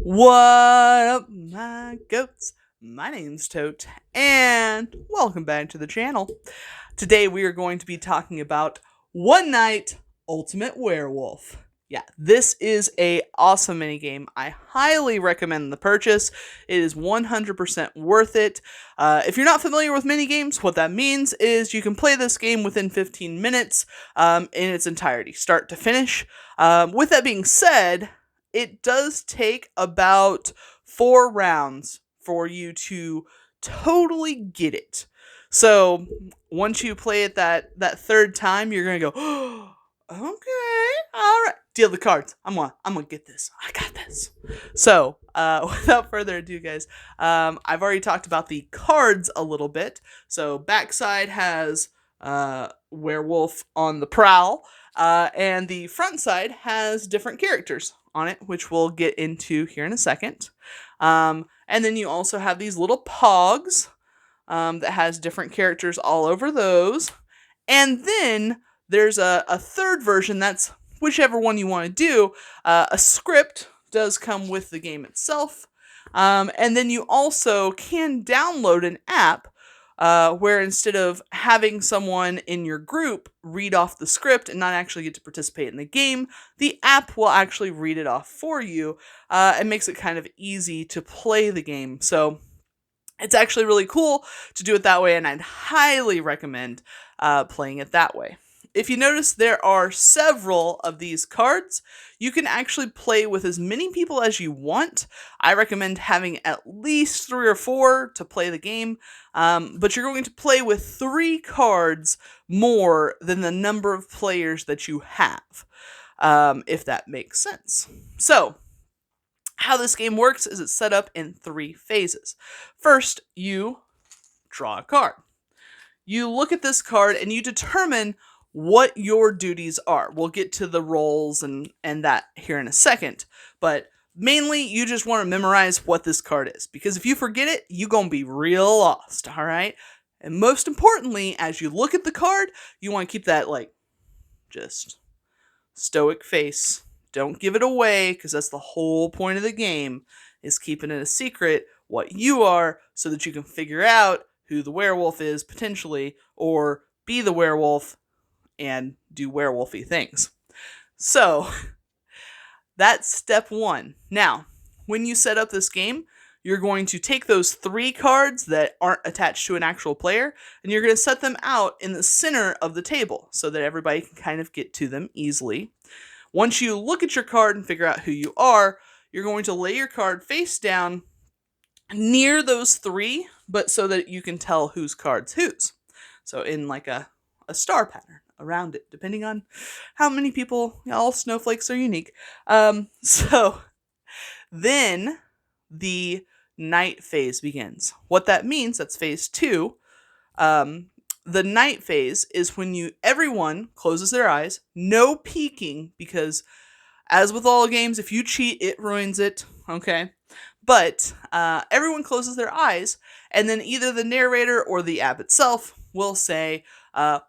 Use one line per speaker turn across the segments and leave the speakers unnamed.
What up, my goats? My name's Tote, and welcome back to the channel. Today we are going to be talking about One Night Ultimate Werewolf. Yeah, this is a awesome minigame. I highly recommend the purchase. It is 100% worth it. If you're not familiar with minigames, what that means is you can play this game within 15 minutes in its entirety, start to finish. With that being said, it does take about 4 rounds for you to totally get it. So once you play it that third time, you're gonna go, oh, okay, all right. Deal the cards. I'm gonna get this. I got this. So without further ado, guys, I've already talked about the cards a little bit. So backside has werewolf on the prowl, and the front side has different characters on it, which we'll get into here in a second. And then you also have these little pogs that has different characters all over those. And then there's a third version that's whichever one you want to do. A script does come with the game itself. And then you also can download an app where instead of having someone in your group read off the script and not actually get to participate in the game, the app will actually read it off for you and makes it kind of easy to play the game. So it's actually really cool to do it that way, and I'd highly recommend playing it that way. If you notice, there are several of these cards. You can actually play with as many people as you want. I recommend having at least 3 or 4 to play the game, but you're going to play with 3 cards more than the number of players that you have, if that makes sense. So, how this game works is it's set up in 3 phases. First, you draw a card. You look at this card and you determine what your duties are. We'll get to the roles and that here in a second, but mainly you just want to memorize what this card is, because if you forget it, you're going to be real lost, all right? And most importantly, as you look at the card, you want to keep that, just stoic face. Don't give it away, because that's the whole point of the game, is keeping it a secret what you are, so that you can figure out who the werewolf is, potentially, or be the werewolf and do werewolfy things. So, that's step 1. Now, when you set up this game, you're going to take those 3 cards that aren't attached to an actual player, and you're going to set them out in the center of the table, so that everybody can kind of get to them easily. Once you look at your card and figure out who you are, you're going to lay your card face down near those 3, but so that you can tell whose card's whose. So in like a star pattern around it, depending on how many people, all snowflakes are unique. So then the night phase begins. What that means, that's phase 2. The night phase is when everyone closes their eyes, no peeking, because as with all games, if you cheat, it ruins it, okay? But everyone closes their eyes, and then either the narrator or the app itself will say,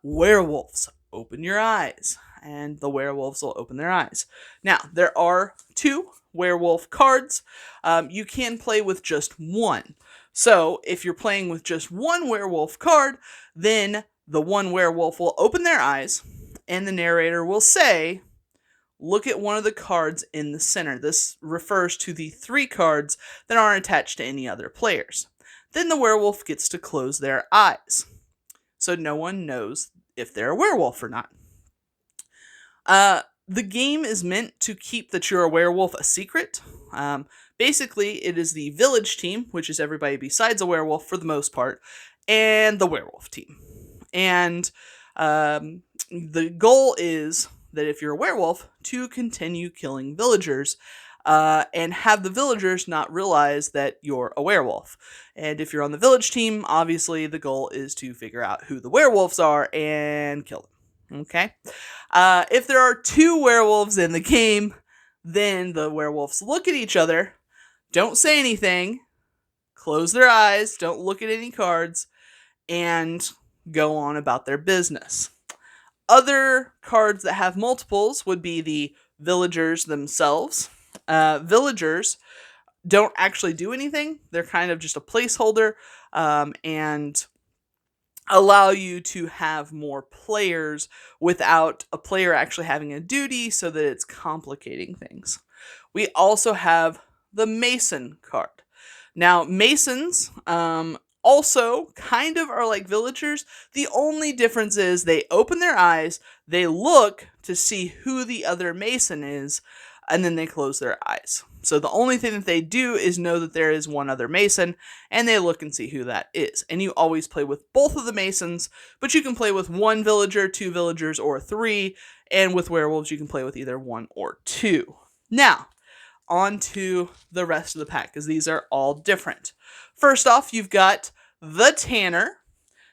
werewolves, open your eyes, and the werewolves will open their eyes. Now, there are 2 werewolf cards. You can play with just 1. So, if you're playing with just 1 werewolf card, then the 1 werewolf will open their eyes, and the narrator will say, look at one of the cards in the center. This refers to the 3 cards that aren't attached to any other players. Then the werewolf gets to close their eyes, so no one knows if they're a werewolf or not. The game is meant to keep that you're a werewolf a secret. Basically, it is the village team, which is everybody besides a werewolf for the most part, and the werewolf team. And the goal is that if you're a werewolf, to continue killing villagers and have the villagers not realize that you're a werewolf. And if you're on the village team, obviously the goal is to figure out who the werewolves are and kill them. Okay? If there are 2 werewolves in the game, then the werewolves look at each other, don't say anything, close their eyes, don't look at any cards, and go on about their business. Other cards that have multiples would be the villagers themselves. Villagers don't actually do anything. They're kind of just a placeholder, and allow you to have more players without a player actually having a duty, so that it's complicating things. We also have the Mason card. Now, Masons also kind of are like villagers. The only difference is they open their eyes, they look to see who the other Mason is, and then they close their eyes. So the only thing that they do is know that there is one other Mason, and they look and see who that is. And you always play with both of the Masons, but you can play with one villager, two villagers, or three, and with werewolves you can play with either one or two. Now, on to the rest of the pack, because these are all different. First off, you've got the Tanner.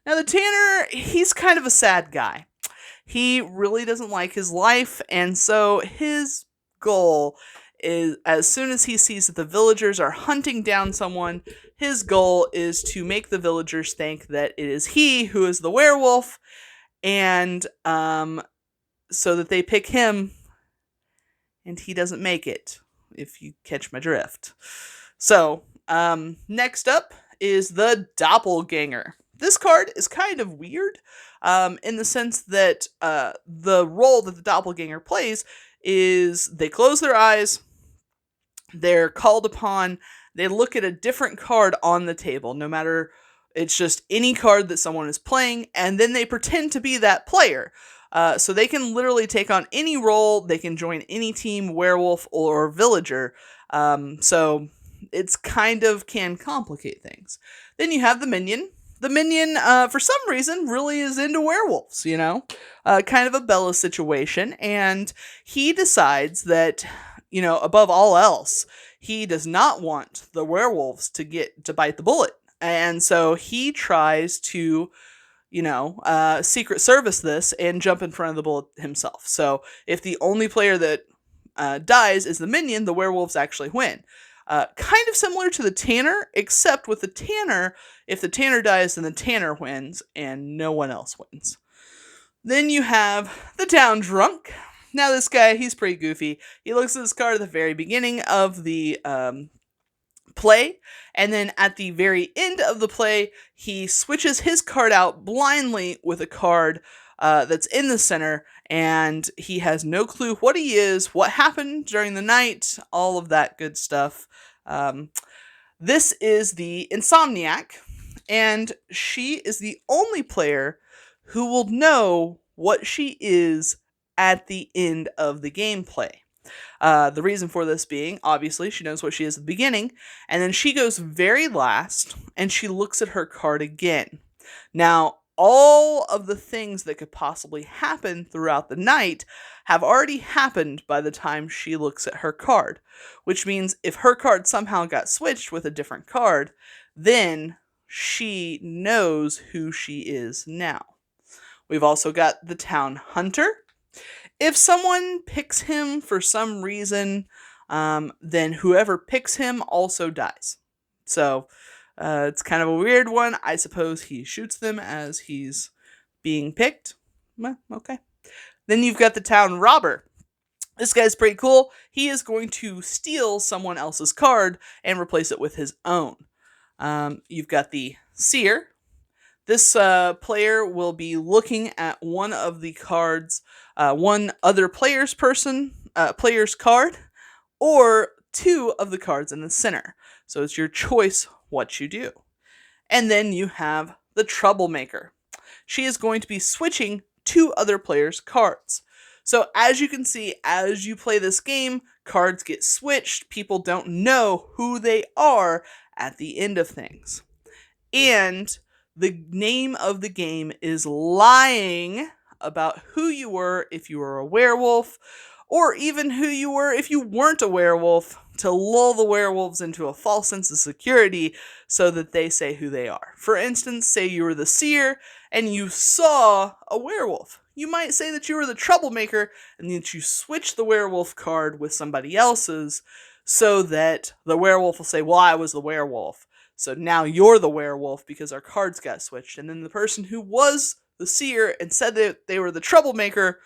Now, the Tanner, he's kind of a sad guy. He really doesn't like his life, and so his goal is, as soon as he sees that the villagers are hunting down someone, his goal is to make the villagers think that it is he who is the werewolf, and so that they pick him, and he doesn't make it, if you catch my drift. So, next up is the Doppelganger. This card is kind of weird, in the sense that the role that the Doppelganger plays is they close their eyes, they're called upon, they look at a different card on the table, no matter, it's just any card that someone is playing, and then they pretend to be that player. So they can literally take on any role, they can join any team, werewolf or villager, so it's kind of can complicate things. Then you have the Minion. The Minion, for some reason, really is into werewolves, you know? Kind of a Bella situation, and he decides that, you know, above all else, he does not want the werewolves to bite the bullet. And so he tries to, you know, Secret Service this and jump in front of the bullet himself. So if the only player that dies is the Minion, the werewolves actually win. Kind of similar to the Tanner, except with the Tanner, if the Tanner dies, then the Tanner wins, and no one else wins. Then you have the Town Drunk. Now this guy, he's pretty goofy. He looks at this card at the very beginning of the play, and then at the very end of the play, he switches his card out blindly with a card that's in the center, and he has no clue what he is, what happened during the night, all of that good stuff. This is the Insomniac, and she is the only player who will know what she is at the end of the gameplay. The reason for this being, obviously, she knows what she is at the beginning, and then she goes very last, and she looks at her card again. Now, all of the things that could possibly happen throughout the night have already happened by the time she looks at her card, which means if her card somehow got switched with a different card, then she knows who she is now. We've also got the Town Hunter. If someone picks him for some reason, then whoever picks him also dies. So, it's kind of a weird one. I suppose he shoots them as he's being picked. Well, okay. Then you've got the Town Robber. This guy's pretty cool. He is going to steal someone else's card and replace it with his own. You've got the Seer. This player will be looking at one of the cards, one other player's card, or two of the cards in the center. So it's your choice what you do. And then you have the Troublemaker. She is going to be switching two other players' cards. So as you can see, as you play this game, cards get switched. People don't know who they are at the end of things. And the name of the game is lying about who you were if you were a werewolf, or even who you were if you weren't a werewolf, to lull the werewolves into a false sense of security so that they say who they are. For instance, say you were the Seer and you saw a werewolf. You might say that you were the Troublemaker and that you switch the werewolf card with somebody else's so that the werewolf will say, well, I was the werewolf. So now you're the werewolf because our cards got switched. And then the person who was the Seer and said that they were the Troublemaker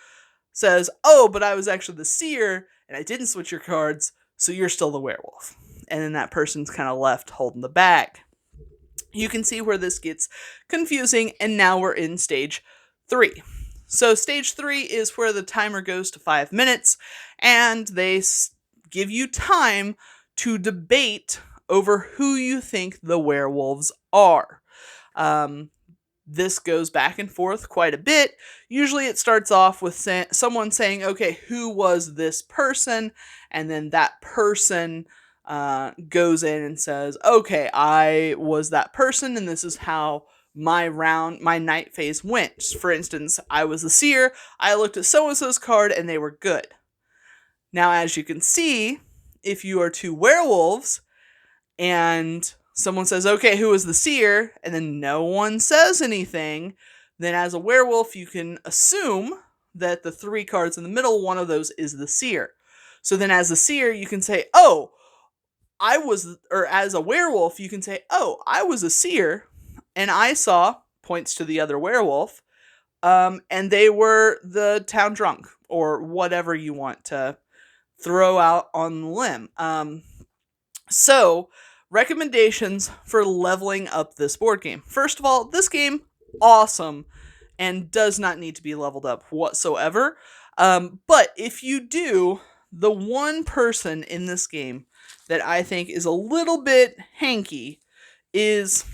says, oh, but I was actually the Seer and I didn't switch your cards, so you're still the werewolf. and then that person's kind of left holding the bag. You can see where this gets confusing, and now we're in stage 3. So stage 3 is where the timer goes to 5 minutes, and they give you time to debate over who you think the werewolves are. This goes back and forth quite a bit. Usually it starts off with someone saying, okay, who was this person? And then that person goes in and says, okay, I was that person, and this is how my night phase went. For instance, I was the seer, I looked at so-and-so's card, and they were good. Now, as you can see, if you are 2 werewolves, and someone says, okay, who is the seer? And then no one says anything, then as a werewolf, you can assume that the 3 cards in the middle, one of those is the seer. So then as the seer, you can say, as a werewolf, you can say, oh, I was a seer, and I saw, points to the other werewolf, and they were the town drunk, or whatever you want to throw out on the limb. So, recommendations for leveling up this board game. First of all, this game, awesome, and does not need to be leveled up whatsoever. But if you do, the one person in this game that I think is a little bit hanky is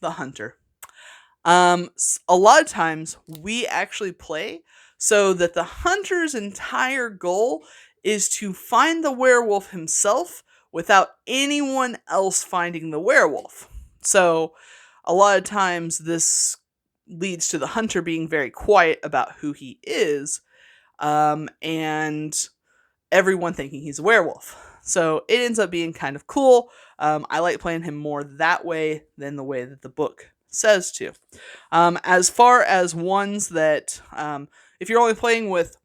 the hunter. A lot of times we actually play so that the hunter's entire goal is to find the werewolf himself without anyone else finding the werewolf. So a lot of times this leads to the hunter being very quiet about who he is, and everyone thinking he's a werewolf. So it ends up being kind of cool. I like playing him more that way than the way that the book says to. As far as ones that, if you're only playing with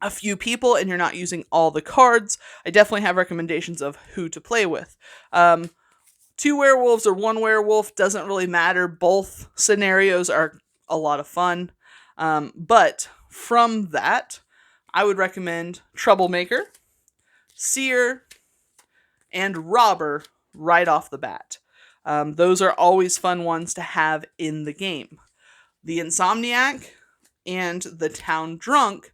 a few people and you're not using all the cards, I definitely have recommendations of who to play with. 2 werewolves or 1 werewolf, doesn't really matter. Both scenarios are a lot of fun. But from that, I would recommend Troublemaker, Seer, and Robber right off the bat. Those are always fun ones to have in the game. The Insomniac and the Town Drunk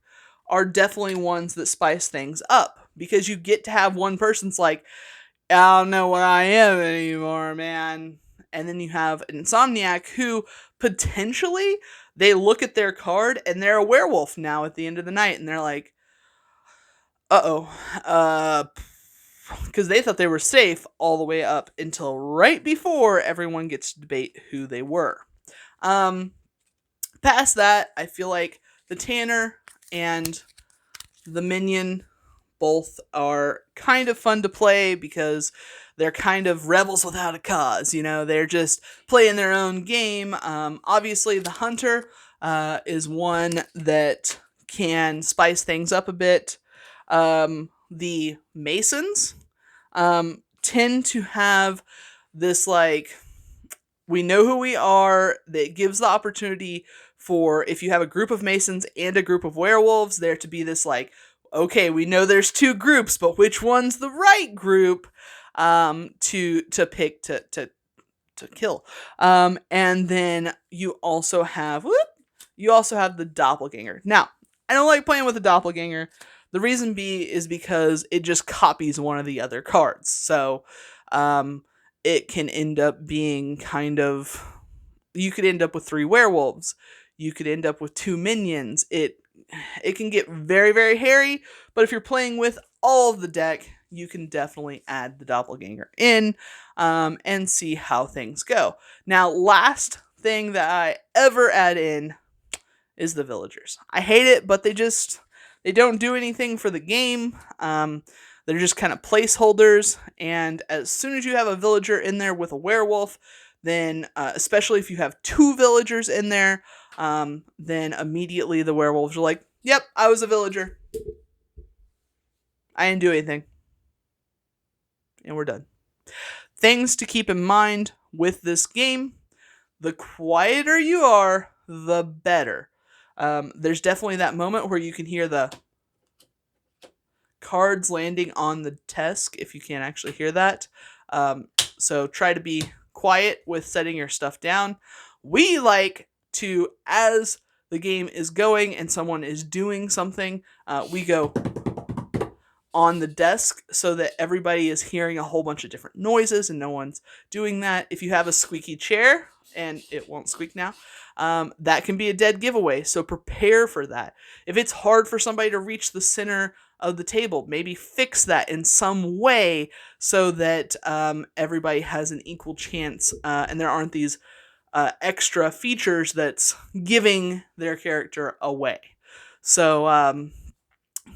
are definitely ones that spice things up, because you get to have one person's like, I don't know what I am anymore, man. And then you have an Insomniac who potentially, they look at their card and they're a werewolf now at the end of the night, and they're like, because they thought they were safe all the way up until right before everyone gets to debate who they were. Past that, I feel like the Tanner and the Minion both are kind of fun to play because they're kind of rebels without a cause. You know, they're just playing their own game. Obviously, the Hunter is one that can spice things up a bit. The Masons tend to have this, like, we know who we are, that gives the opportunity for, if you have a group of Masons and a group of werewolves, there to be this, like, okay, we know there's 2 groups, but which one's the right group to pick to kill? And then you also have the Doppelganger. Now, I don't like playing with a Doppelganger. The reason is because it just copies one of the other cards. So it can end up being kind of, you could end up with 3 werewolves. You could end up with 2 minions. It can get very, very hairy, but if you're playing with all of the deck, you can definitely add the Doppelganger in and see how things go. Now, last thing that I ever add in is the villagers. I hate it, but they don't do anything for the game. They're just kind of placeholders, and as soon as you have a villager in there with a werewolf, then, especially if you have 2 villagers in there, then immediately the werewolves are like, yep, I was a villager. I didn't do anything. And we're done. Things to keep in mind with this game: the quieter you are, the better. There's definitely that moment where you can hear the cards landing on the desk if you can't actually hear that. So try to be quiet with setting your stuff down. We like to, as the game is going and someone is doing something, we go on the desk so that everybody is hearing a whole bunch of different noises and no one's doing that. If you have a squeaky chair, and it won't squeak now, that can be a dead giveaway, so prepare for that. If it's hard for somebody to reach the center of the table, maybe fix that in some way so that everybody has an equal chance and there aren't these extra features that's giving their character away. So,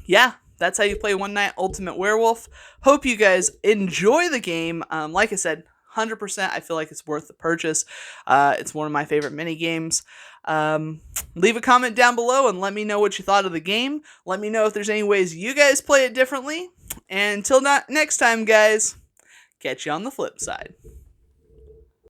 yeah, that's how you play One Night Ultimate Werewolf. Hope you guys enjoy the game. Like I said, 100%, I feel like it's worth the purchase. It's one of my favorite mini games. Leave a comment down below and let me know what you thought of the game. Let me know if there's any ways you guys play it differently. And until next time, guys, catch you on the flip side.